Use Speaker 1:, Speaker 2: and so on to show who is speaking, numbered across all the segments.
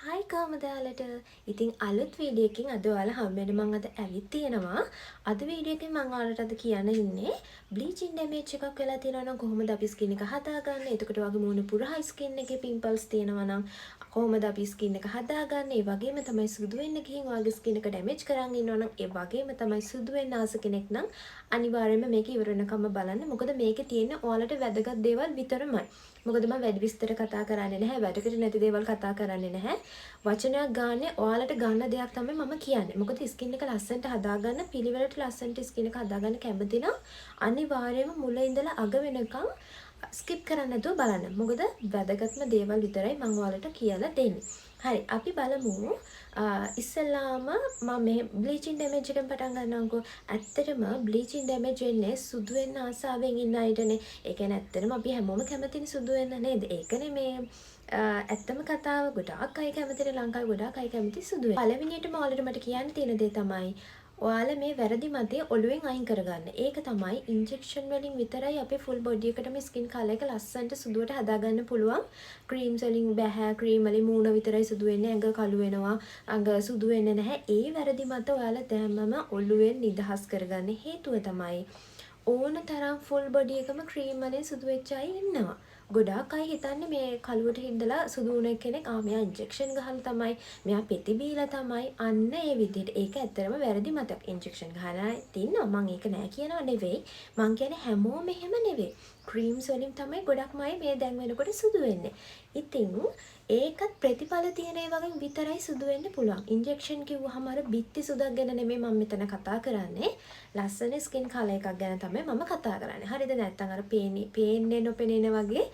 Speaker 1: හයි කොහමද ඔයාලට? ඉතින් අලුත් වීඩියෝ එකකින් අද ඔයාලා හම්බෙන්න මම අද ඇවිත් තියෙනවා. අද වීඩියෝ එකෙන් මම ඔයාලට අද කියන්න ඉන්නේ බ්ලීචින් ඩැමේජ් එකක් වෙලා තියෙනවා නම් කොහොමද අපි ස්කින් එක හදාගන්නේ? එතකොට වගේ මූණ පුරා ස්කින් එකේ පිම්පල්ස් තියෙනවා නම් කොහොමද අපි ස්කින් එක හදාගන්නේ? ඒ වගේම තමයි සුදු වෙන්න ගිහින් ඔයාගේ ස්කින් එක ඩැමේජ් කරන් ඉන්නවා නම් ඒ වගේම තමයි සුදු වෙන්න ආස කෙනෙක් නම් අනිවාර්යයෙන්ම මේක ඉවර වෙනකම්ම බලන්න. මොකද මේකේ තියෙන ඔයාලට වැදගත් දේවල් විතරමයි. මොකද මම වැඩි විස්තර කතා කරන්නේ නැහැ. වැදගත් නැති දේවල් කතා කරන්නේ නැහැ. වචනයක් ගානේ ඔයාලට ගන්න දෙයක් තමයි මම කියන්නේ. මොකද ස්කින් එක ලස්සනට හදාගන්න පිළිවෙලට ලස්සනට ස්කින් එක හදාගන්න කැමති නම් අනිවාර්යයෙන්ම මුල ඉඳලා අග වෙනකම් ස්කිප් කරන්න නැතුව බලන්න. මොකද වැදගත්ම දේවල් විතරයි මම ඔයාලට කියලා දෙන්නේ. හරි අපි බලමු. ඉස්සෙල්ලාම මම මේ බ්ලීචින් ඩැමේජ් එකෙන් පටන් ගන්නම්කෝ. ඇත්තටම බ්ලීචින් ඩැමේජ් වෙන්නේ සුදු වෙන්න ආසාවෙන් ඉන්න අයටනේ. ඒ කියන්නේ ඇත්තටම අපි හැමෝම කැමතිනේ සුදු වෙන්න නේද? ඒකනේ මේ ඇත්තම කතාව. ගොඩාක් අය කැමතිනේ, ලංකාවේ ගොඩාක් අය කැමති සුදු වෙන්න. පළවෙනියටම ඔයාලට මට කියන්න තියෙන දේ තමයි ඔයාලා මේ වැරදි මතය ඔළුවෙන් අයින් කරගන්න. ඒක තමයි ඉන්ජෙක්ෂන් වලින් විතරයි අපේ ෆුල් බොඩි එකටම ස්කින් කලර් එක ලස්සනට සුදුවට හදාගන්න පුළුවන්. ක්‍රීම්ස් වලින් බෑ. ක්‍රීම් වලින් මූණ විතරයි සුදු වෙන්නේ. ඇඟ කළු වෙනවා. අඟ සුදු වෙන්නේ නැහැ. ඒ වැරදි මත ඔයාලා දැම්මම ඔළුවෙන් නිදහස් කරගන්න හේතුව තමයි ඕන තරම් ෆුල් බොඩි එකම ක්‍රීම් වලින් සුදු වෙච්ච අය ඉන්නවා. ගොඩාක් අය හිතන්නේ මේ කළුවට හින්දලා සුදු වුණ කෙනෙක් මෙයා ඉන්ජෙක්ෂන් ගහලා තමයි, මෙයා පෙති බීලා තමයි. අන්න ඒ විදිහට. ඒක ඇත්තරම වැරදි මතක්. ඉන්ජෙක්ෂන් ගහලා තින්නවා. මම ඒක නෑ කියනවා නෙවෙයි. මං කියන්නේ හැමෝම එහෙම නෙවෙයි. ක්‍රීම්ස් වලින් තමයි ගොඩක්ම අය මේ දැන් වෙනකොට සුදු වෙන්නේ. ඉතින් ඒකත් ප්‍රතිඵල තියෙන ඒවාගෙන් විතරයි සුදු වෙන්න පුළුවන්. ඉන්ජෙක්ෂන් කිව්වහම අර බිත්ති සුදක් ගැන නෙමෙයි මම මෙතන කතා කරන්නේ. ලස්සන ස්කින් කලර් එකක් ගැන තමයි මම කතා කරන්නේ. හරිද? නැත්තම් අර පේන්නේ නොපෙනෙන වගේ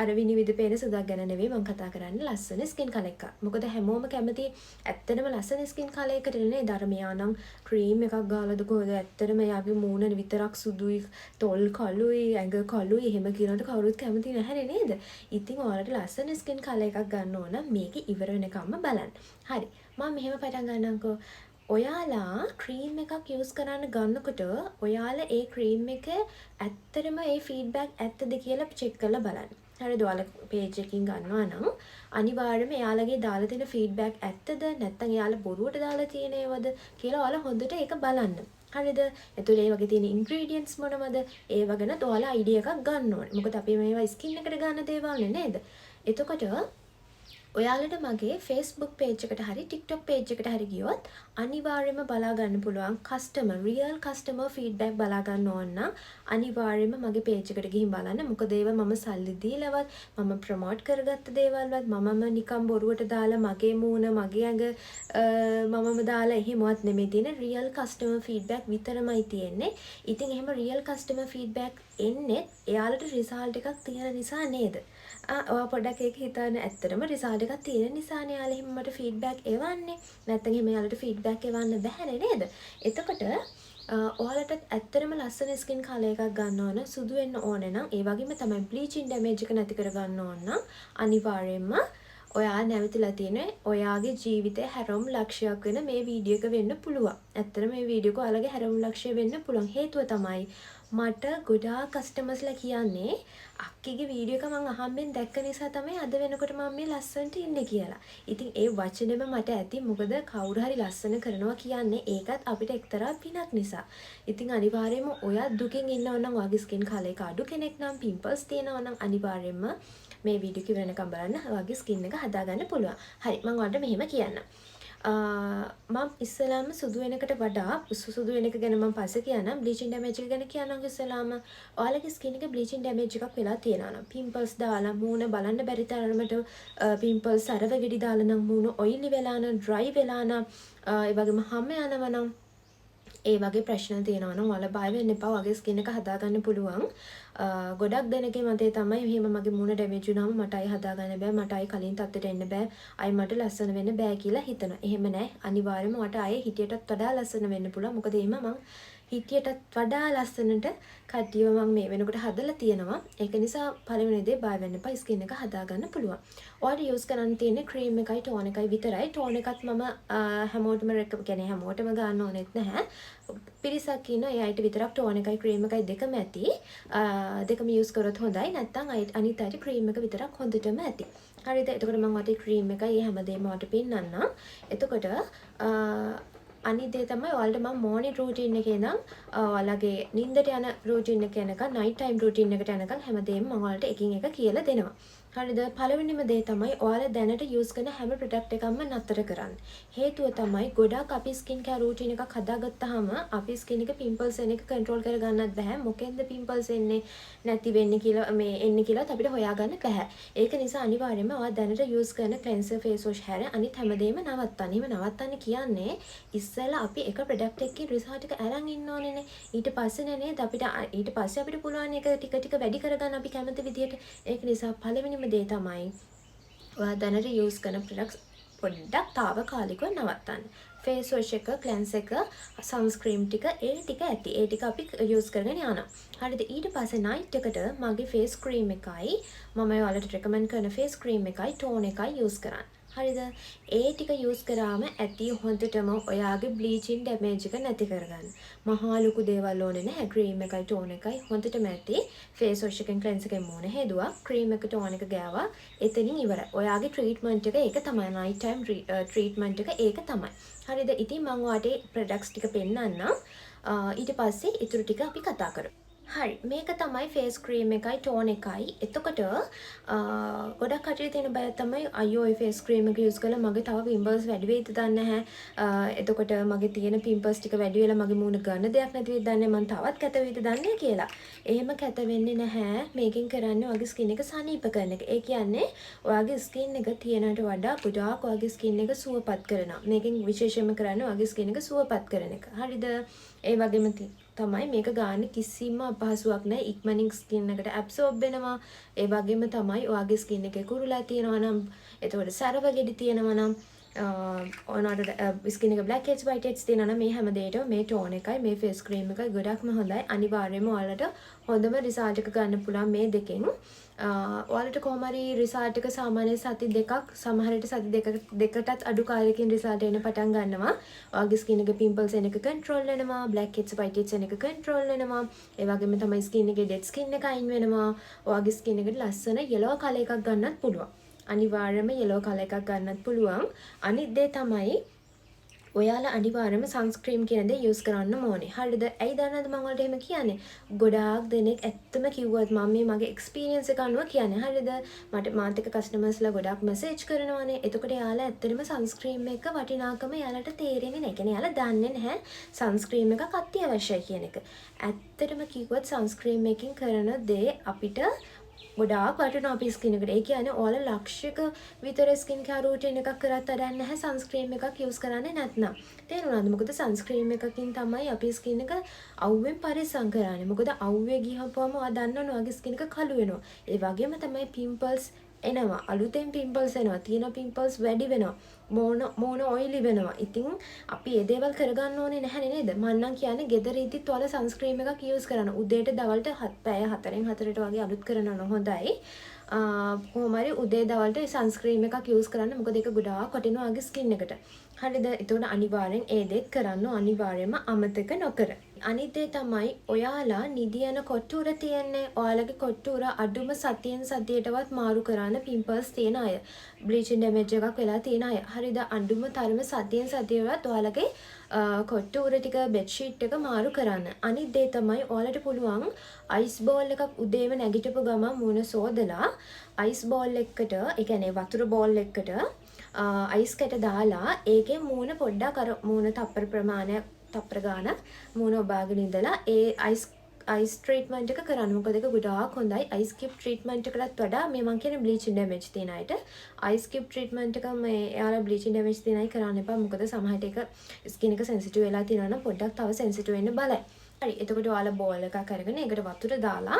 Speaker 1: අර විනිවිද පේන සුදක් ගැන නෙවෙයි මම කතා කරන්නේ. ලස්සන ස්කින් කලර් එකක්. මොකද හැමෝම කැමති ඇත්තටම ලස්සන ස්කින් කලර් එකට නේ. ධර්මයා නම් ක්‍රීම් එකක් ගාලාද කොහොද? ඇත්තටම යාගේ මූණ විතරක් සුදුයි, තොල් කළුයි, ඇඟ කළුයි එහෙම කියනකට කවුරුත් කැමති නැහැ නේද? ඉතින් ඔයාලට ලස්සන ස්කින් කලර් එකක් ගන්න ඕන නම් මේක ඉවර වෙනකම්ම බලන්න. හරි. මම මෙහෙම පටන් ගන්නම්කෝ. ඔයාලා ක්‍රීම් එකක් යූස් කරන්න ගන්නකොට ඔයාලා ඒ ක්‍රීම් එක ඇත්තටම ඒ ෆීඩ්බැක් ඇත්තද කියලා චෙක් කරලා බලන්න. හරිද? ඔයාලා පේජ් එකකින් ගන්නවා නම් අනිවාර්යයෙන්ම එයාලගේ දාලා තියෙන ෆීඩ්බැක් ඇත්තද නැත්නම් එයාලා බොරුවට දාලා තියෙන ඒවද කියලා ඔයාලා හොඳට ඒක බලන්න. හරිද? එතකොට ඒ වගේ තියෙන ඉන්ග්‍රීඩියන්ට්ස් මොනවද? ඒව ගැන ඔයාලා අයිඩියා එකක් ගන්න ඕනේ. මොකද අපි මේවා ස්කින් එකට ගන්න දේවල් නේද? එතකොට ඔයාලට මගේ Facebook page එකට හරි TikTok page එකට හරි ගියොත් අනිවාර්යයෙන්ම බලා ගන්න පුළුවන් real customer feedback බලා ගන්න ඕන නම් අනිවාර්යයෙන්ම මගේ page එකට ගිහින් බලන්න. මොකද ඒව මම සල්ලි දීලවත් මම ප්‍රොමෝට් කරගත්ත දේවල්වත් මමම නිකම් බොරුවට දාලා මගේ මූණ මගේ ඇඟ මමම දාලා එහෙමවත් නෙමෙයි තියෙන්නේ. real customer feedback විතරමයි තියෙන්නේ. ඉතින් එහෙම real customer feedback එන්නේ එයාලට result එකක් තියෙන නිසා නේද? ඔයා පොඩ්ඩක් ඒක හිතන්න. ඇත්තටම රිසල්ට් එකක් තියෙන නිසානේ යාළුවා එහෙම මට ෆීඩ්බැක් එවන්නේ. නැත්නම් එහෙම යාළුවට ෆීඩ්බැක් එවන්න බැහැනේ නේද? එතකොට ඔයාලට ඇත්තටම ලස්සන ස්කින් කලර් එකක් ගන්න ඕන, සුදු වෙන්න ඕනේ නම් ඒ වගේම තමයි බ්ලීචින් ඩැමේජ් එක නැති කර ගන්න ඕන නම් අනිවාර්යයෙන්ම ඔයා නැවතිලා තියෙන ඔයාගේ ජීවිතේ හැරවුම් ලක්ෂයක් වෙන මේ වීඩියෝ එක වෙන්න පුළුවන්. ඇත්තටම මේ වීඩියෝ එක ඔයාලගේ හැරවුම් ලක්ෂය වෙන්න පුළුවන්. හේතුව තමයි මට ගොඩාක් කස්ටමර්ස්ලා කියන්නේ අක්කිගේ වීඩියෝ එක මම අහම්බෙන් දැක්ක නිසා තමයි අද වෙනකොට මම මේ ලස්සනට ඉන්නේ කියලා. ඉතින් ඒ වචනේම මට ඇති. මොකද කවුරු හරි ලස්සන කරනවා කියන්නේ ඒකත් අපිට එක්තරා පිනක් නිසා. ඉතින් අනිවාර්යයෙන්ම ඔයා දුකින් ඉන්නව නම් ඔයාගේ ස්කින් කලර් එක අඩු කෙනෙක් නම් පිම්පල්ස් තියෙනවා නම් අනිවාර්යයෙන්ම මේ වීඩියෝ එක වෙනකම් බලන්න ඔයාගේ ස්කින් එක හදාගන්න පුළුවන්. හරි මම ඔයාලට මෙහෙම කියන්නම්. මම ඉස්සෙල්ලාම සුදු වෙනකට වඩා සුදු වෙන එක ගැන මම පස්සේ කියන්නම්. බ්ලීචින් ඩැමේජ් එක ගැන කියන්නම් ඉස්සෙල්ලාම. ඔයාලගේ ස්කින් එකේ බ්ලීචින් ඩැමේජ් එකක් වෙලා තියෙනවා නම් පිම්පල්ස් දාලා මූණ බලන්න බැරි තරමට පිම්පල්ස් අරව ගෙඩි දාලා නම් මූණ ඔයිලි වෙලා නම් ඩ්‍රයි වෙලා නම් ඒ වගේම හැම යනවා නම් ඒ වගේ ප්‍රශ්න තියෙනවා නම් ඔයාලා බය වෙන්න එපා. ඔයාගේ ස්කින් එක හදාගන්න පුළුවන්. ගොඩක් දෙනෙක්ගේ මතය තමයි මෙහෙම මගේ මූණ ඩැමේජ් වුණාම මට අය හදාගන්න බෑ, මට අය කලින් තත්ත්වයට එන්න බෑ, අය මට ලස්සන වෙන්න බෑ කියලා හිතනවා. එහෙම නෑ. අනිවාර්යයෙන්ම මට අය හිටියටත් වඩා ලස්සන වෙන්න පුළුවන්. මොකද එහෙම මං හිටියටත් වඩා ලස්සනට කට්ටියව මම මේ වෙනකොට හදලා තියෙනවා. ඒක නිසා පළවෙනි දේ බය වෙන්න එපා. ස්කින් එක හදාගන්න පුළුවන්. ඔයාලා යූස් කරන්න තියෙන්නේ ක්‍රීම් එකයි ටෝන් එකයි විතරයි. ටෝන් එකත් මම හැමෝටම කියන්නේ හැමෝටම ගන්න ඕනෙත් නැහැ. පිරිසක් ඉන්න ඒ අයට විතරක් ටෝන් එකයි ක්‍රීම් එකයි දෙකම ඇති. දෙකම යූස් කරොත් හොඳයි. නැත්නම් අනිත් අයට ක්‍රීම් එක විතරක් හොඳටම ඇති. හරිද? එතකොට මම ඔයාලට ක්‍රීම් එකයි මේ හැමදේම ඔයාලට පෙන්නන්නම්. එතකොට අනිත් දේ තමයි ඔයාලට මම මෝර්නින් රූටින් එකේ ඉඳන් ඔයාලගේ නිින්දට යන රූටින් එක යනකම් නයිට් ටයිම් රූටින් එකට යනකම් හැමදේම මම ඔයාලට එකින් එක කියලා දෙනවා. හරිද? පළවෙනිම දේ තමයි ඔයාලා දැනට යූස් කරන හැම ප්‍රොඩක්ට් එකක්ම නතර කරන්න. හේතුව තමයි ගොඩාක් අපි ස්කින් කෙයාර් රූටින් එකක් හදාගත්තාම අපි ස්කින් එක පිම්පල්ස් එන එක කන්ට්‍රෝල් කරගන්නත් බෑ. මොකෙන්ද පිම්පල්ස් එන්නේ නැති වෙන්නේ කියලා මේ එන්නේ කියලාත් අපිට හොයාගන්න බෑ. ඒක නිසා අනිවාර්යයෙන්ම ඔයා දැනට යූස් කරන ක්ලෙන්සර් ෆේස් වොෂ් හැර අනිත් හැමදේම නවත්තන්න. එහෙම නවත්තන්න කියන්නේ ඉස්සෙල්ලා අපි එක ප්‍රොඩක්ට් එකකින් රිසල්ට් එක අරන් ඉන්න ඕනේනේ. ඊට පස්සේ නේද අපිට ඊට පස්සේ අපිට පුළුවන් ඒක ටික ටික වැඩි කරගන්න අපි කැමති විදියට. ඒක නිසා පළවෙනිම දේ තමයි ඔයා දැනට යූස් කරන ප්‍රොඩක්ට්ස් පොඩ්ඩක් తాවකාලිකව නවත්තන්න. ෆේස් වොෂ් එක, ක්ලෙන්ස් එක, සන්ස්ක්‍රීම් ටික ඒ ටික ඇති. ඒ ටික අපි යූස් කරගෙන යනවා. හරිද? ඊට පස්සේ නයිට් එකට මගේ ෆේස් ක්‍රීම් එකයි මම ඔයාලට රෙකමන්ඩ් කරන ෆේස් ක්‍රීම් එකයි ටෝන් එකයි යූස් කරන්න. හරිද? ඒ ටික යූස් කරාම ඇති හොඳටම ඔයාගේ බ්ලීචින් ඩැමේජ් එක නැති කරගන්න. මහා ලොකු දේවල් ඕනේ නැහැ. ක්‍රීම් එකයි ටෝන් එකයි හොඳටම ඇති. ෆේස් වොෂ් එකෙන් ක්ලෙන්ස් එකෙන් මූණ හේදුවා. ක්‍රීම් එක ටෝන් එක ගෑවා. එතනින් ඉවරයි. ඔයාගේ ට්‍රීට්මන්ට් එක ඒක තමයි. නයිට් ටයිම් ට්‍රීට්මන්ට් එක ඒක තමයි. හරිද? ඉතින් මම ඔයාලට ප්‍රොඩක්ට්ස් ටික පෙන්නන්නම්. ඊට පස්සේ ඊටු ටික අපි කතා කරමු. හරි, මේක තමයි ෆේස් ක්‍රීම් එකයි ටෝන් එකයි. එතකොට ගොඩක් කටේ තියෙන බය තමයි අයියෝ ඒ ෆේස් ක්‍රීම් එක යූස් කරලා මගේ තව පිම්පල්ස් වැඩි වෙයිද දන්නේ නැහැ. එතකොට මගේ තියෙන පිම්පල්ස් ටික වැඩි වෙලා මගේ මූණ ගන්න දෙයක් නැති වෙයිද දන්නේ නැහැ. මං තවත් කැත වෙයිද දන්නේ කියලා. එහෙම කැත වෙන්නේ නැහැ. මේකෙන් කරන්නේ ඔයාගේ ස්කින් එක සනීප කරන එක. ඒ කියන්නේ ඔයාගේ ස්කින් එක තියෙනට වඩා ගොඩාක් ඔයාගේ ස්කින් එක සුවපත් කරනවා. මේකෙන් විශේෂයෙන්ම කරන්නේ ඔයාගේ ස්කින් එක සුවපත් කරන එක. හරිද? ඒ වගේම තමයි මේක ගන්න කිසිම අපහසුයක් නැහැ. ඉක්මනින් ස්කින් එකට ඇබ්සෝබ් වෙනවා. ඒ වගේම තමයි ඔයාගේ ස්කින් එකේ කුරුලා තියෙනවා නම්, එතකොට සරව ගෙඩි තියෙනවා නම්, ඔයාලට ස්කින් එක බ්ලැක් හෙඩ්ස් වයිට් හෙඩ්ස් තියෙනවා නම් මේ හැම දෙයකම මේ ටෝන් එකයි මේ ෆේස් ක්‍රීම් එකයි ගොඩක්ම හොඳයි. අනිවාර්යයෙන්ම ඔයාලට හොඳම රිසල්ට් එක ගන්න පුළුවන් මේ දෙකෙන්. ඔයාලට කොහොම හරි රිසල්ට් එක සාමාන්‍ය සති දෙකක්, සමහර විට සති දෙකටත් අඩු කාලෙකින් රිසල්ට් එන්න පටන් ගන්නවා. ඔයාගේ ස්කින් එක පිම්පල්ස් එන එක කන්ට්‍රෝල් වෙනවා, බ්ලැක් හෙඩ්ස් වයිට් හෙඩ්ස් එන එක කන්ට්‍රෝල් වෙනවා. ඒ වගේම තමයි ස්කින් එකේ ඩෙඩ් ස්කින් එක අයින් වෙනවා. ඔයාගේ ස්කින් එකට ලස්සන yellow කලර් එකක් ගන්නත් පුළුවන්. අනිවාර්යයෙන්ම yellow කලර් එකක් ගන්නත් පුළුවන්. අනිත් දේ තමයි ඔයාලා අනිවාර්යයෙන්ම සන්ස්ක්‍රීම් කියන දේ යූස් කරන්න ඕනේ. හරිද? ඇයි දන්නවද මම ඔයාලට එහෙම කියන්නේ? ගොඩාක් දෙනෙක් ඇත්තම කිව්වත් මම මේ මගේ එක්ස්පීරියන්ස් එක අනුව කියන්නේ. හරිද? මාත් එක්ක කස්ටමර්ස්ලා ගොඩාක් මෙසේජ් කරනවානේ. එතකොට යාලා ඇත්තටම සන්ස්ක්‍රීම් එක වටිනාකම යාලට තේරෙන්නේ නැහැ. කියන්නේ යාලා දන්නේ නැහැ සන්ස්ක්‍රීම් එකක් අත්‍යවශ්‍යයි කියන එක. ඇත්තටම කිව්වොත් සන්ස්ක්‍රීම් එකකින් කරන දේ අපිට ගොඩාක් වටිනවා අපේ ස්කින් එකට. ඒ කියන්නේ ඔයාලා ලක්ෂයක විතර ස්කින් කෙයාර් රූටින් එකක් කරත් වැඩක් නැහැ සන්ස්ක්‍රීම් එකක් යූස් කරන්නේ නැත්නම්. තේරුණාද? මොකද සන්ස්ක්‍රීම් එකකින් තමයි අපේ ස්කින් එක අවුවෙන් පරිස්සම් කරන්නේ. මොකද අවුවේ ගියපුවම ඔයා දන්නවනේ ඔයාගේ ස්කින් එක කළු වෙනවා. ඒ වගේම තමයි පිම්පල්ස් එනවා. අලුතෙන් පිම්පල්ස් එනවා. තියෙන පිම්පල්ස් වැඩි වෙනවා. මෝන ඔයිලි වෙනවා. ඉතින් අපි ඒ දේවල් කරගන්න ඕනේ නැහැ නේද? මම නම් කියන්නේ ගෙදර ඉද්දිත් ඔයාලා සන්ස්ක්‍රීම් එකක් යූස් කරන්න. උදේට දවල්ට පැය 4න් 4ට වගේ අලුත් කරනවා හොඳයි. කොහොම හරි උදේ දවල්ට සන්ස්ක්‍රීම් එකක් යූස් කරන්න. මොකද ඒක ගොඩාක් වටිනවා ඔයාගේ ස්කින් එකට. හරිද? ඒතකොට අනිවාර්යෙන් ඒ දේත් කරන්න අනිවාර්යෙන්ම අමතක නොකර. අනිත් දේ තමයි ඔයාලා නිදියන කොට්ටුර තියන්නේ. ඔයාලගේ කොට්ටුර අඩුම සතියෙන් සතියටවත් මාරු කරන්න පිම්පල්ස් තියෙන අය. බ්ලීචින් ඩැමේජ් එකක් වෙලා තියෙන අය. හරිද? අඩුම තරම සතියෙන් සතියටවත් ඔයාලගේ කොට්ටුර ටික බෙඩ්ෂීට් එක මාරු කරන්න. අනිත් දේ තමයි ඔයාලට පුළුවන් අයිස් බෝල් එකක් උදේම නැගිටපු ගමන් මූණ සෝදලා අයිස් බෝල් එකකට, ඒ කියන්නේ වතුර බෝල් එකකට අයිස් කැට දාලා ඒකේ මූණ පොඩ්ඩක් අර මූණ තප්පර ප්‍රමාණයක් තප්පර ගානක් මූණ ඔබාගෙන ඉඳලා ඒ අයිස් ට්‍රීට්මන්ට් එක කරන්න. මොකද ඒක ගොඩාක් හොඳයි. අයිස් කිප් ට්‍රීට්මන්ට් එකටත් වඩා මේ මං කියන්නේ බ්ලීචින් ඩැමේජ් තියෙන අයට අයිස් කිප් ට්‍රීට්මන්ට් එක මේ එයාලා බ්ලීචින් ඩැමේජ් තියෙන අය කරන්න එපා. මොකද සමහරට ඒක ස්කින් එක සෙන්සිටිව් වෙලා තියෙනවා නම් පොඩ්ඩක් තව සෙන්සිටිව් වෙන්න බලයි. හරි, එතකොට ඔයාලා බෝල් එකක් අරගෙන ඒකට වතුර දාලා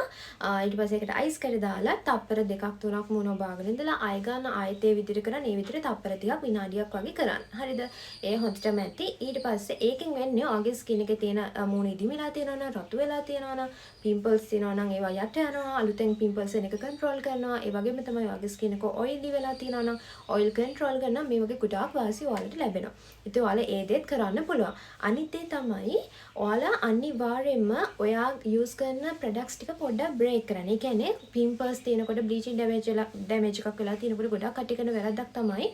Speaker 1: ඊට පස්සේ ඒකට අයිස් කැට දාලා තප්පර 2-3ක් මූණ ඔබාගෙන ඉඳලා ආය ගන්න ආයතේ විදිහට කරන් ඒ විදිහට තප්පර 30ක් විනාඩියක් වගේ කරන්න. හරිද? ඒ හොඳටම ඇති. ඊට පස්සේ ඒකෙන් වෙන්නේ ඔයාගේ ස්කින් එකේ තියෙන මූණ ඉදිමිලා තියෙනවා නම්, රතු වෙලා තියෙනවා නම්, පිම්පල්ස් තියෙනවා නම් ඒවා යට යනවා. අලුතෙන් පිම්පල්ස් එන එක කන්ට්‍රෝල් කරනවා. ඒ වගේම තමයි ඔයාගේ ස්කින් එක ඔයිලි වෙලා තියෙනවා නම් ඔයිල් කන්ට්‍රෝල් කරනවා. මේ වගේ ගොඩාක් වාසි ඔයාලට ලැබෙනවා. ඉතින් ඔයාලා ඒ දේත් කරන්න පුළුවන්. අනිත් දේ තමයි ඔයාලා අනිවාර්යයෙන් අනිවාර්යෙන්ම ඔයා යූස් කරන ප්‍රොඩක්ට්ස් ටික පොඩ්ඩක් බ්‍රේක් කරන්න. ඒ කියන්නේ පිම්පල්ස් තියෙනකොට බ්ලීචින් ඩැමේජ් එකක් වෙලා තියෙනකොට ගොඩක් කටි කරන වැරද්දක් තමයි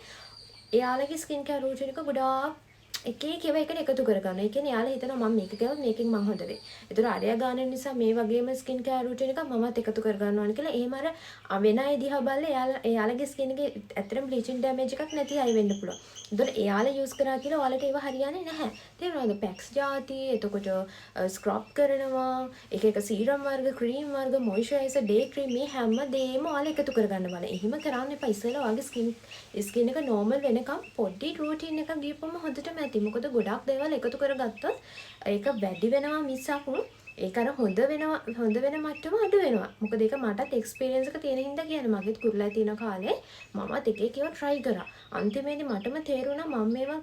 Speaker 1: එයාලගේ ස්කින් කෙයාර් රූටින් එක ගොඩාක් එක ඒවා එකට එකතු කරගන්න. ඒ කියන්නේ එයාලා හිතනවා මම මේක කළොත් මේකෙන් මම හොඳ වෙයි. ඒතර අරයා ගන්න නිසා මේ වගේම ස්කින් කෙයාර් රූටින් එකක් මමත් එකතු කරගන්න ඕන කියලා. එහෙම අර වෙන අය දිහා බලලා එයාලගේ ස්කින් එකේ ඇත්තටම බ්ලීචින් ඩැමේජ් එකක් නැති අය වෙන්න පුළුවන්. ඒතර එයාලා යූස් කරා කියලා ඔයාලට ඒව හරියන්නේ නැහැ. තේරෙනවද? පැක්ස් ජාති, එතකොට ස්ක්‍රබ් කරනවා, එක එක සීරම් වර්ග, ක්‍රීම් වර්ග, මොයිස්චරයිසර්, ඩේ ක්‍රීම් මේ හැම දෙයක්ම ඔයාලා එකතු කරගන්න බල. එහෙම කරන්න එපා. ඉස්සෙල්ලා ඔයාගේ ස්කින් එක නෝමල් වෙනකම් පොඩි රූටින් එකක් ගියපම හොඳටම ඇති. මොකද ගොඩක් දේවල් එකතු කරගත්තොත් ඒක වැඩි වෙනවා මිසක් ඒක අර හොඳ වෙන මට්ටම අඩු වෙනවා. මොකද ඒක මටත් එක්ස්පීරියන්ස් එක තියෙන හින්දා කියන්නේ. මගෙත් කුරුල්ලා තියෙන කාලේ මමත් එක එක ඒවා try කරා. අන්තිමේදී මටම තේරුණා මම මේවා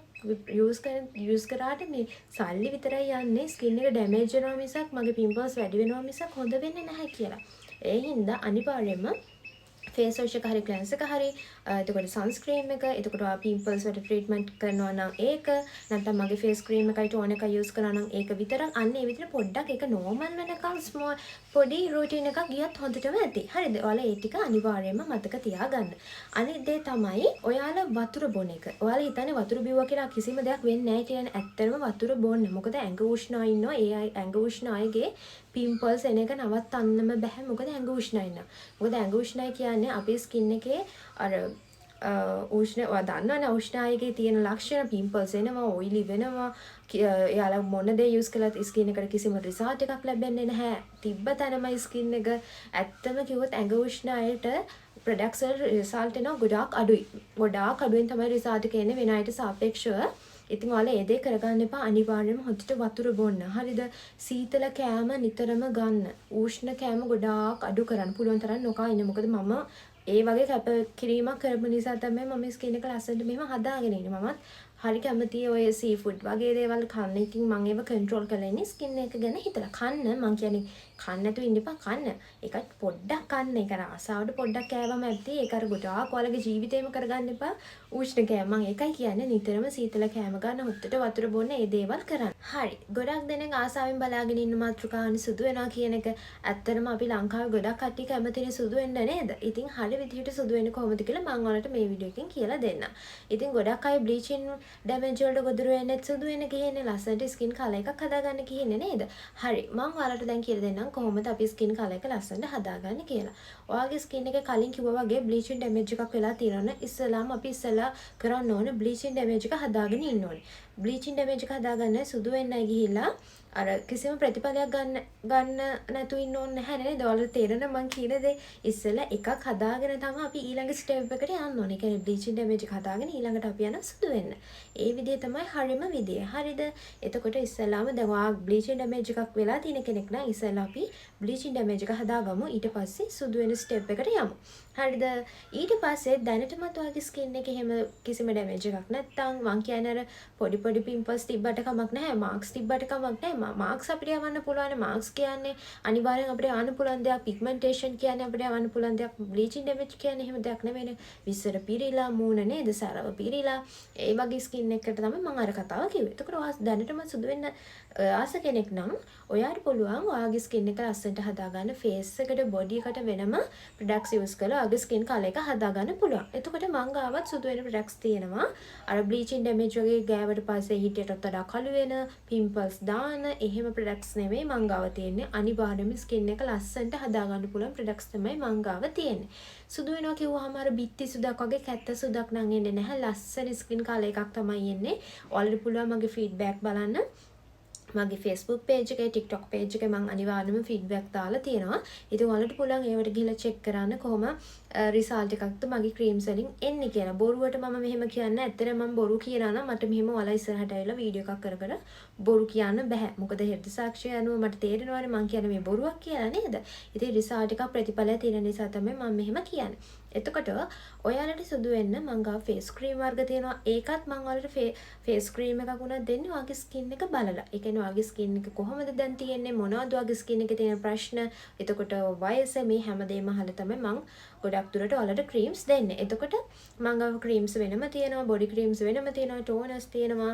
Speaker 1: යූස් කරාට මේ සල්ලි විතරයි යන්නේ ස්කින් එක ඩැමේජ් වෙනවා මිසක් මගේ පිම්පල්ස් වැඩි වෙනවා මිසක් හොඳ වෙන්නේ නැහැ කියලා. ඒ හින්දා අනිවාර්යයෙන්ම ෆේස් වොෂ් එක හරි ක්ලෙන්ස් එක හරි එතකොට සන්ස්ක්‍රීම් එක එතකොට පිම්පල්ස් වලට ට්‍රීට්මන්ට් කරනවා නම් ඒක නැත්නම් මගේ ෆේස් ක්‍රීම් එකයි ටෝන් එකයි යූස් කරනවා නම් ඒක විතරක් අන්න ඒ විතර පොඩ්ඩක් ඒක නෝමල් වෙනකම් ස්මෝල් පොඩි රූටින් එකක් ගියත් හොඳටම ඇති. හරිද? ඔයාලා ඒ ටික අනිවාර්යයෙන්ම මතක තියාගන්න. අනිත් දේ තමයි ඔයාලා වතුර බොන එක. ඔයාලා හිතන්නේ වතුර බිව්වා කියලා කිසිම දෙයක් වෙන්නේ නැහැ කියන්නේ. ඇත්තටම වතුර බොන්න. මොකද ඇඟ උෂ්ණ ඉන්නවා. ඒ ඇඟ උෂ්ණ අයගේ පිම්පල්ස් එන එක නවත්තන්නම බෑ. මොකද ඇඟ උෂ්ණයි ඉන්නවා. මොකද ඇඟ උෂ්ණයි කියන්නේ අපේ ස්කින් එකේ අර උෂ්ණ දන්නවනේ උෂ්ණ අයගේ තියෙන ලක්ෂණ පිම්පල්ස් එනවා, ඔයිලි වෙනවා. එයාලා මොන දේ යූස් කළත් ස්කින් එකට කිසිම රිසල්ට් එකක් ලැබෙන්නේ නැහැ. තිබ්බ තැනමයි ස්කින් එක ඇත්තම කිව්වොත් ඇඟ උෂ්ණ අයට ප්‍රොඩක්ට්ස් වල රිසල්ට් එනවා ගොඩාක් අඩුයි. ගොඩාක් අඩුවෙන් තමයි රිසල්ට් එක එන්නේ වෙන අයට සාපේක්ෂව. ඉතින් ඔයාලා ඒ දේ කරගන්න එපා. අනිවාර්යයෙන්ම හොඳට වතුර බොන්න. හරිද? සීතල කෑම නිතරම ගන්න. උෂ්ණ කෑම ගොඩාක් අඩු කරන්න. පුළුවන් තරම් නොකා ඉන්න. මොකද මම ඒ වගේ කැප කිරීමක් කරපු නිසා තමයි මම ස්කින් එක ලස්සනට මෙහෙම හදාගෙන ඉන්නේ. මමත් හරි කැමතියි ඔය සී ෆුඩ් වගේ දේවල් කන්න. ඉතින් මම ඒව කන්ට්‍රෝල් කරලා ඉන්නේ ස්කින් එක ගැන හිතලා. කන්න මං කියන්නේ කන්න නැතුව ඉන්න එපා. කන්න. ඒකත් පොඩ්ඩක් කන්න. ඒක ආසාවට පොඩ්ඩක් කෑවම ඇද්දි ඒක අර ගොඩාක් ඔයාලගේ ජීවිතේම කරගන්න එපා. උෂ්ණ කෑම මං ඒකයි කියන්නේ නිතරම සීතල කෑම ගන්න, හොත්තට වතුර බොන්න, ඒ දේවල් කරන්න. හරි. ගොඩක් දෙනෙක් ආසාවෙන් බලාගෙන ඉන්න මාතෘකාවනේ සුදු වෙනවා කියන එක. ඇත්තටම අපි ලංකාවේ ගොඩක් කට්ටිය කැමතිනේ සුදු වෙන්න නේද? ඉතින් හරි විදිහට සුදු වෙන්නේ කොහොමද කියලා මම ඔයාලට මේ වීඩියෝ එකෙන් කියලා දෙන්නම්. ඉතින් ගොඩක් අය බ්ලීචින් ඩැමේජ් වලට ගොදුරු වෙන්නේ සුදු වෙන්න කියන්නේ ලස්සනට ස්කින් කලර් එකක් හදාගන්න කියන්නේ නේද? හරි. මම ඔයාලට දැන් කියලා දෙන්නම් කොහොමද අපි ස්කින් කලර් එක ලස්සනට හදාගන්නේ කියලා. ඔයාගේ ස්කින් එකේ කලින් කිව්වා වගේ බ්ලීචින් ඩැමේජ් එකක් වෙලා තියෙනවනේ ඉස්සලාම අපි ඉස්සලා කරන්න ඕනේ බ්ලීචින් ඩැමේජ් එක හදාගෙන ඉන්න ඕනේ. බ්ලීචින් ඩැමේජ් එක හදාගන්න සුදු වෙන්නයි ගිහිල්ලා අර කිසිම ප්‍රතිඵලයක් ගන්න නැතු ඉන්න ඕනේ නැහැ නේද? ඔයාලට තේරෙන මං කියන දේ ඉස්සෙල්ලා එකක් හදාගෙන තමයි අපි ඊළඟ ස්ටෙප් එකට යන්න ඕනේ. ඒ කියන්නේ බ්ලීචින් ඩැමේජ් එක හදාගෙන ඊළඟට අපි යනවා සුදු වෙන්න. ඒ විදිය තමයි හරියම විදිය. හරිද? එතකොට ඉස්සෙල්ලාම දැන් ඔයා බ්ලීචින් ඩැමේජ් එකක් වෙලා තියෙන කෙනෙක් නම් ඉස්සෙල්ලා අපි බ්ලීචින් ඩැමේජ් එක හදාගමු. ඊට පස්සේ සුදු වෙන ස්ටෙප් එකට යමු. හරිද? ඊට පස්සේ දැනටමත් ඔයාගේ ස්කින් එකේ එහෙම කිසිම ඩැමේජ් එකක් නැත්තම් මං කියන්නේ අර පොඩි පිම්පල්ස් තිබ්බට කමක් නැහැ. මාක්ස් තිබ්බට කමක් නැහැ. මාක්ස් අපිට යවන්න පුළුවන්. මාක්ස් කියන්නේ අනිවාර්යෙන් අපිට යවන්න පුළුවන් දෙයක්. පිග්මන්ටේෂන් කියන්නේ අපිට යවන්න පුළුවන් දෙයක්. බ්ලීචින් ඩැමේජ් කියන්නේ එහෙම දෙයක් නෙවෙයි. විස්සර පිරීලා මූණ නේද? සරව පිරීලා ඒ වගේ ස්කින් එකකට තමයි මම අර කතාව කිව්වේ. එතකොට ඔයා දැනටම සුදු වෙන්න ආස කෙනෙක් නම් ඔයාට පුළුවන් ඔයාගේ ස්කින් එක ලස්සනට හදාගන්න ෆේස් එකට බොඩි එකට වෙනම ප්‍රොඩක්ට්ස් යූස් කරලා ඔයාගේ ස්කින් කලර් එක හදාගන්න පුළුවන්. එතකොට මං ගාවත් සුදු වෙන ප්‍රොඩක්ට්ස් තියෙනවා. අර බ්ලීචින් ඩැමේජ් වගේ ගෑවට පස්සේ හිටියටත් වඩා කළු වෙන පිම්පල්ස් දාන එහෙම ප්‍රොඩක්ට්ස් නෙවෙයි මං ගාව තියෙන්නේ. අනිවාර්යයෙන්ම ස්කින් එක ලස්සනට හදාගන්න පුළුවන් ප්‍රොඩක්ට්ස් තමයි මං ගාව තියෙන්නේ. සුදු වෙනවා කිව්වහම අර බිත්ති සුදක් වගේ කැත්ත සුදක් නම් එන්නේ නැහැ. ලස්සන ස්කින් කලර් එකක් තමයි එන්නේ. ඔයාලට පුළුවන් මගේ ෆීඩ්බැක් බලන්න. මගේ Facebook page එකේ TikTok page එකේ මම අනිවාර්යයෙන්ම feedback දාලා තියෙනවා. ඉතින් ඔයාලට පුළුවන් ඒවට ගිහලා check කරන්න කොහොම result එකක්ද මගේ creams වලින් එන්නේ කියලා. බොරුවට මම මෙහෙම කියන්නේ ඇත්තට මම බොරු කියනවා නම් මට මෙහෙම ඔයාලා ඉස්සරහට ඇවිල්ලා වීඩියෝ එකක් කර කර බොරු කියන්න බෑ. මොකද හෘද සාක්ෂිය අනුව මට තේරෙනවානේ මම කියන්නේ මේ බොරුවක් කියලා නේද? ඉතින් result එකක් ප්‍රතිඵලය තියෙන නිසා තමයි මම මෙහෙම කියන්නේ. එතකොට ඔයාලට සුදු වෙන්න මං ගාව ෆේස් ක්‍රීම් වර්ග තියෙනවා. ඒකත් මං ඔයාලට ෆේස් ක්‍රීම් එකක් උනත් දෙන්නේ ඔයාගේ ස්කින් එක බලලා. ඒ කියන්නේ ඔයාගේ ස්කින් එක කොහොමද දැන් තියෙන්නේ, මොනවද ඔයාගේ ස්කින් එකේ තියෙන ප්‍රශ්න, එතකොට වයස මේ හැමදේම අහලා තමයි මං ගොඩක් දුරට ඔයාලට ක්‍රීම්ස් දෙන්නේ. එතකොට මම ගාව ක්‍රීම්ස් වෙනම තියෙනවා, බොඩි ක්‍රීම්ස් වෙනම තියෙනවා, ටෝනර්ස් තියෙනවා,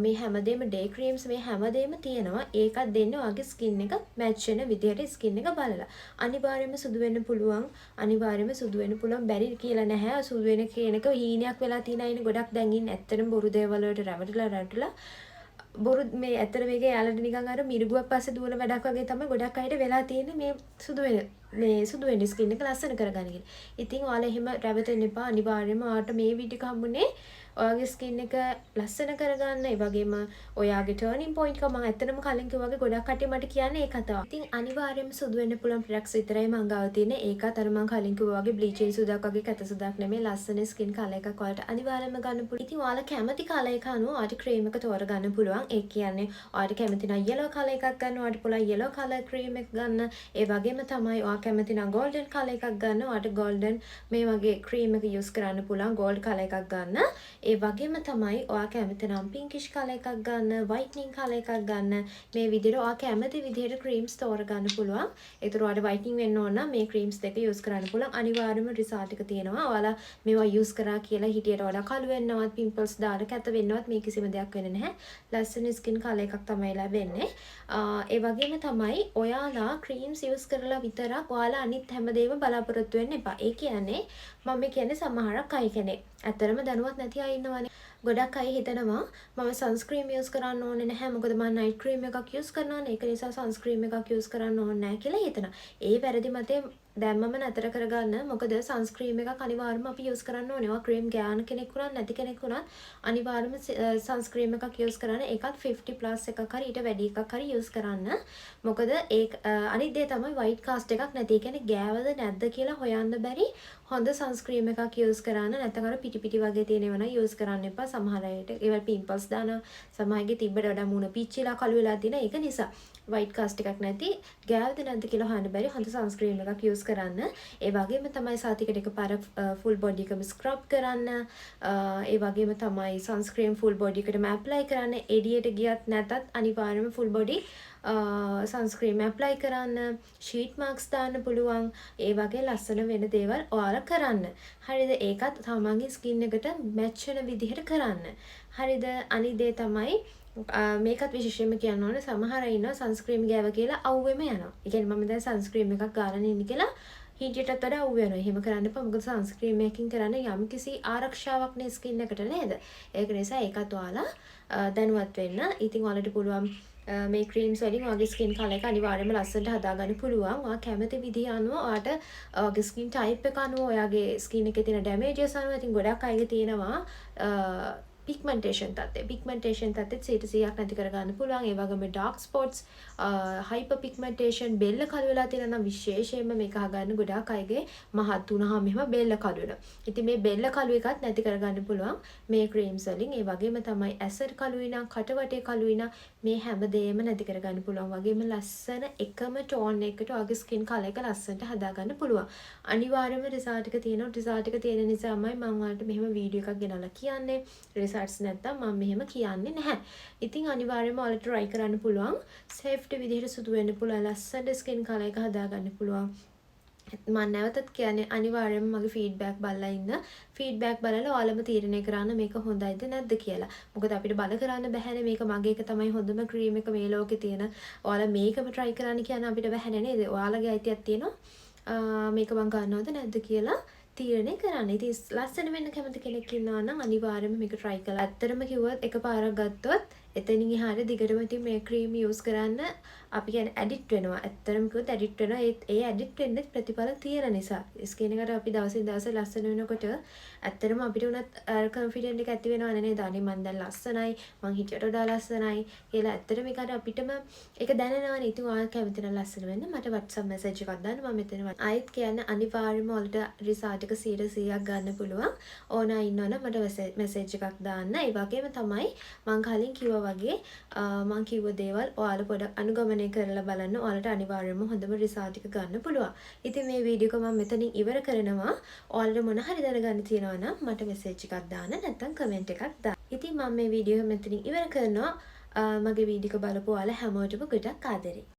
Speaker 1: මේ හැමදේම ඩේ ක්‍රීම්ස් මේ හැමදේම තියෙනවා. ඒකත් දෙන්නේ ඔයාගේ ස්කින් එක මැච් වෙන විදිහට ස්කින් එක බලලා. අනිවාර්යයෙන්ම සුදු වෙන්න පුළුවන්. අනිවාර්යයෙන්ම සුදු වෙන්න පුළුවන් බැරි කියලා නැහැ. සුදු වෙන කියන එක හීනයක් වෙලා තියෙන අයනේ ගොඩක් දැන් ඉන්නේ. ඇත්තටම බොරු දේවල් වලට රැවටිලා බොරු මේ ඇත්තට මේක යාළුවට නිකන් අර මිරිගුවක් පස්සේ දුවන වැඩක් වගේ තමයි ගොඩක් අයට වෙලා තියෙන්නේ මේ සුදු වෙන ස්කින් එක ලස්සන කරගන්න කියලා. ඉතින් ඔයාලා එහෙම රැවටෙන්න එපා. අනිවාර්යයෙන්ම ඔයාලට මේ වීඩියෝ එක හම්බුනේ ඔයාගේ ස්කින් එක ලස්සන කරගන්න. ඒ වගේම ඔයාගේ ටර්නින් පොයින්ට් එක මම ඇත්තටම කලින් කිව්වා වගේ ගොඩක් කට්ටිය මට කියන්නේ ඒ කතාව. ඉතින් අනිවාර්යයෙන්ම සුදු වෙන්න පුළුවන් ප්‍රොඩක්ට්ස් විතරයි මම ගාව තියෙන්නේ. ඒකත් අර මම කලින් කිව්වා වගේ බ්ලීචින් සුදක් වගේ කැත සුදක් නෙමෙයි. ලස්සන ස්කින් කලර් එකක් ඔයාලට අනිවාර්යයෙන්ම ගන්න පුළුවන්. ඉතින් ඔයාලා කැමති කලර් එක අනුව ඔයාලට ක්‍රීම් එක තෝරගන්න පුළුවන්. ඒ කියන්නේ ඔයාලට කැමති නම් yellow කලර් එකක් ගන්න. ඔයාලට පුළුවන් yellow කලර් ක්‍රීම් එක ගන්න. ඒ වගේම තමයි ඔයා කැමති නම් golden කලර් එකක් ගන්න. ඔයාලට golden මේ වගේ ක්‍රීම් එක යූස් කරන්න පුළුවන්. gold කලර් එකක් ගන්න. ඒ වගේම තමයි ඔයා කැමති නම් පින්කිෂ් කලර් එකක් ගන්න, වයිට්නින් කලර් එකක් ගන්න. මේ විදිහට ඔයා කැමති විදිහට ක්‍රීම්ස් තෝරගන්න පුළුවන්. ඒතර ඔයාලට වයිට්නින් වෙන්න ඕන නම් මේ ක්‍රීම්ස් දෙක යූස් කරන්න පුළුවන්. අනිවාර්යයෙන්ම රිසල්ට් එක තියෙනවා. ඔයාලා මේවා යූස් කරා කියලා හිටියට වඩා කළු වෙන්නවත්, පිම්පල්ස් දාලා කැත වෙන්නවත් මේ කිසිම දෙයක් වෙන්නේ නැහැ. ලස්සන ස්කින් කලර් එකක් තමයි ලැබෙන්නේ. ඒ වගේම තමයි ඔයාලා ක්‍රීම්ස් යූස් කරලා විතරක් ඔයාලා අනිත් හැමදේම බලාපොරොත්තු වෙන්න එපා. ඒ කියන්නේ මම කියන්නේ සමහරක් අය කෙනෙක් ඇත්තරම දැනුවත් නැති අය ඉන්නවනේ. ගොඩක් අය හිතනවා මම සන්ස්ක්‍රීම් යූස් කරන්න ඕනේ නැහැ මොකද මම නයිට් ක්‍රීම් එකක් යූස් කරනවානේ ඒක නිසා සන්ස්ක්‍රීම් එකක් යූස් කරන්න ඕනේ නැහැ කියලා හිතනවා. ඒ වැරදි මතේ දැම්මම නතර කරගන්න. මොකද සන්ස්ක්‍රීම් එකක් අනිවාර්යයෙන්ම අපි යූස් කරන්න ඕනේ. ඔයා ක්‍රීම් ගෑන කෙනෙක් වුණත් නැති කෙනෙක් වුණත් අනිවාර්යයෙන්ම සන්ස්ක්‍රීම් එකක් යූස් කරන්න. ඒකත් 50+ එකක් හරි ඊට වැඩි එකක් හරි යූස් කරන්න. මොකද ඒක අනිත් දේ තමයි වයිට් කාස්ට් එකක් නැති. ඒ කියන්නේ ගෑවද නැද්ද කියලා හොයන්න බැරි හොඳ සන්ස්ක්‍රීම් එකක් යූස් කරන්න. නැත්නම් අර පිටි පිටි වගේ තියෙන ඒවා නම් යූස් කරන්න එපා. සමහර අයට ඒවල පිම්පල්ස් දානවා. සමහරගේ තිබ්බට වඩා මූණ පිච්චිලා කළු වෙලා තියෙන. ඒක නිසා වයිට් කාස්ට් එකක් නැති ගෑවද නැද්ද කියලා හොයන්න බැරි හොඳ සන්ස්ක්‍රීම් එකක් යූස් කරන්න. ඒ වගේම තමයි සතියකට එකපාර ෆුල් බොඩි එකම ස්ක්‍රබ් කරන්න. ඒ වගේම තමයි සන්ස්ක්‍රීම් ෆුල් බොඩි එකටම ඇප්ලයි කරන්න. එඩියට ගියත් නැතත් අනිවාර්යයෙන්ම ෆුල් බොඩි සන්ස්ක්‍රීම් ඇප්ලයි කරන්න. ෂීට් මාස්ක් දාන්න පුළුවන්. ඒ වගේ ලස්සන වෙන දේවල් ඔයාලා කරන්න. හරිද? ඒකත් තමන්ගේ ස්කින් එකට මැච් වෙන විදිහට කරන්න. හරිද? අනිත් දේ තමයි මේකත් විශේෂයෙන්ම කියන්න ඕනේ සමහර අය ඉන්නවා සන්ස්ක්‍රීම් ගෑව කියලා අවුවෙම යනවා. ඒ කියන්නේ මම දැන් සන්ස්ක්‍රීම් එකක් ගාලා ඉන්නේ කියලා හිටියටත් වඩා අවු වෙනවා. එහෙම කරන්න එපා. මොකද සන්ස්ක්‍රීම් එකකින් කරන්නේ යම්කිසි ආරක්ෂාවක් නේ ස්කින් එකට නේද? ඒක නිසා ඒකත් ඔයාලා දැනුවත් වෙන්න. ඉතින් ඔයාලට පුළුවන් මේ ක්‍රීම්ස් වලින් ඔයාගේ ස්කින් කලර් එක අනිවාර්යයෙන්ම ලස්සනට හදාගන්න පුළුවන්. ඔයා කැමති විදිහ අනුව ඔයාට ඔයාගේ ස්කින් ටයිප් එක අනුව ඔයාගේ ස්කින් එකේ තියෙන ඩැමේජස් අනුව ඉතින් ගොඩක් අයගේ තියෙනවා පිග්මන්ටේෂන් තත්ත්වය. පිග්මන්ටේෂන් තත්ත්වෙත් 100% නැති කරගන්න පුළුවන්. ඒ වගේම ඩාර්ක් ස්පොට්ස්, හයිපර් පිග්මන්ටේෂන්, බෙල්ල කළු වෙලා තියෙනවා නම් විශේෂයෙන්ම මේක අහගන්න ගොඩාක් අයගේ මහත් වුණාම මෙහෙම බෙල්ල කළු වෙනවා. ඉතින් මේ බෙල්ල කළු එකත් නැති කරගන්න පුළුවන් මේ ක්‍රීම්ස් වලින්. ඒ වගේම තමයි ඇසර් කළු වෙනා, කටවටේ කළු වෙනා මේ හැමදේම නැති කරගන්න පුළුවන්. වගේම ලස්සන එකම ටෝන් එකකට ඔයාගේ ස්කින් කලර් එක ලස්සනට හදාගන්න පුළුවන්. අනිවාර්යයෙන්ම රිසල්ට් එක තියෙනවා. රිසල්ට් එක තියෙන නිසාමයි මම ඔයාලට මෙහෙම වීඩියෝ එකක් ගෙනල්ලා කියන්නේ. රිසල්ට්ස් නැත්තම් මම මෙහෙම කියන්නේ නැහැ. ඉතින් අනිවාර්යයෙන්ම ඔයාලට try කරන්න පුළුවන්. සේෆ්ටි විදිහට සුදු වෙන්න පුළුවන්. ලස්සන ස්කින් කලර් එක හදාගන්න පුළුවන්. මම නැවතත් කියන්නේ අනිවාර්යයෙන්ම මගේ ෆීඩ්බැක් බලලා ඉන්න. ෆීඩ්බැක් බලලා ඔයාලම තීරණය කරන්න මේක හොඳයිද නැද්ද කියලා. මොකද අපිට බල කරන්න බැහැනේ මේක මගේ එක තමයි හොඳම ක්‍රීම් එක මේ ලෝකේ තියෙන. ඔයාලා මේකම try කරන්න කියන අපිට බැහැනේ නේද? ඔයාලගේ අයිතියක් තියෙනවා. මේක මම ගන්නවද නැද්ද කියලා තීරණය කරන්න. ඉතින් ලස්සන වෙන්න කැමති කෙනෙක් ඉන්නවා නම් අනිවාර්යයෙන්ම මේක try කරලා. ඇත්තටම කිව්වොත් එකපාරක් ගත්තොත් එතනින් එහාට දිගටම ඉතින් මේ ක්‍රීම් යූස් කරන්න අපි කියන්නේ ඇඩික්ට් වෙනවා. ඇත්තටම කිව්වොත් ඇඩික්ට් වෙනවා. ඒ ඇඩික්ට් වෙන්නේ ප්‍රතිඵල තියෙන නිසා. ස්කින් එකට අපි දවසින් දවස ලස්සන වෙනකොට ඇත්තටම අපිට උනත් කොන්ෆිඩන්ට් එක ඇති වෙනවනේ නේද? අනේ මං දැන් ලස්සනයි, මං හිටියට වඩා ලස්සනයි කියලා. ඇත්තටම ඒක අපිටම ඒක දැනෙනවනේ. ඉතින් ඔයාලා කැමති නම් ලස්සන වෙන්න මට WhatsApp message එකක් දාන්න. මම මෙතන ආයෙත් කියන්නේ අනිවාර්යයෙන්ම ඔයාලට රිසල්ට් එක 100%ක් ගන්න පුළුවන්. ඕන අය ඉන්නවනම් මට message එකක් දාන්න. ඒ වගේම තමයි මං කලින් කිව්වා වගේ මං කිව්ව දේවල් ඔයාලා පොඩක් අනුගමනය කරලා බලන්න. ඔයාලට අනිවාර්යයෙන්ම හොඳම රිසල්ට් එක ගන්න පුළුවන්. ඉතින් මේ වීඩියෝ එක මම මෙතනින් ඉවර කරනවා. ඔයාලට මොන හරි දැනගන්න තියෙනවා නම් මට message එකක් දාන්න නැත්නම් comment එකක් දාන්න. ඉතින් මම මේ වීඩියෝ එක මෙතනින් ඉවර කරනවා. මගේ වීඩියෝ එක බලපු ඔයාලා හැමෝටම ගොඩක් ආදරේ.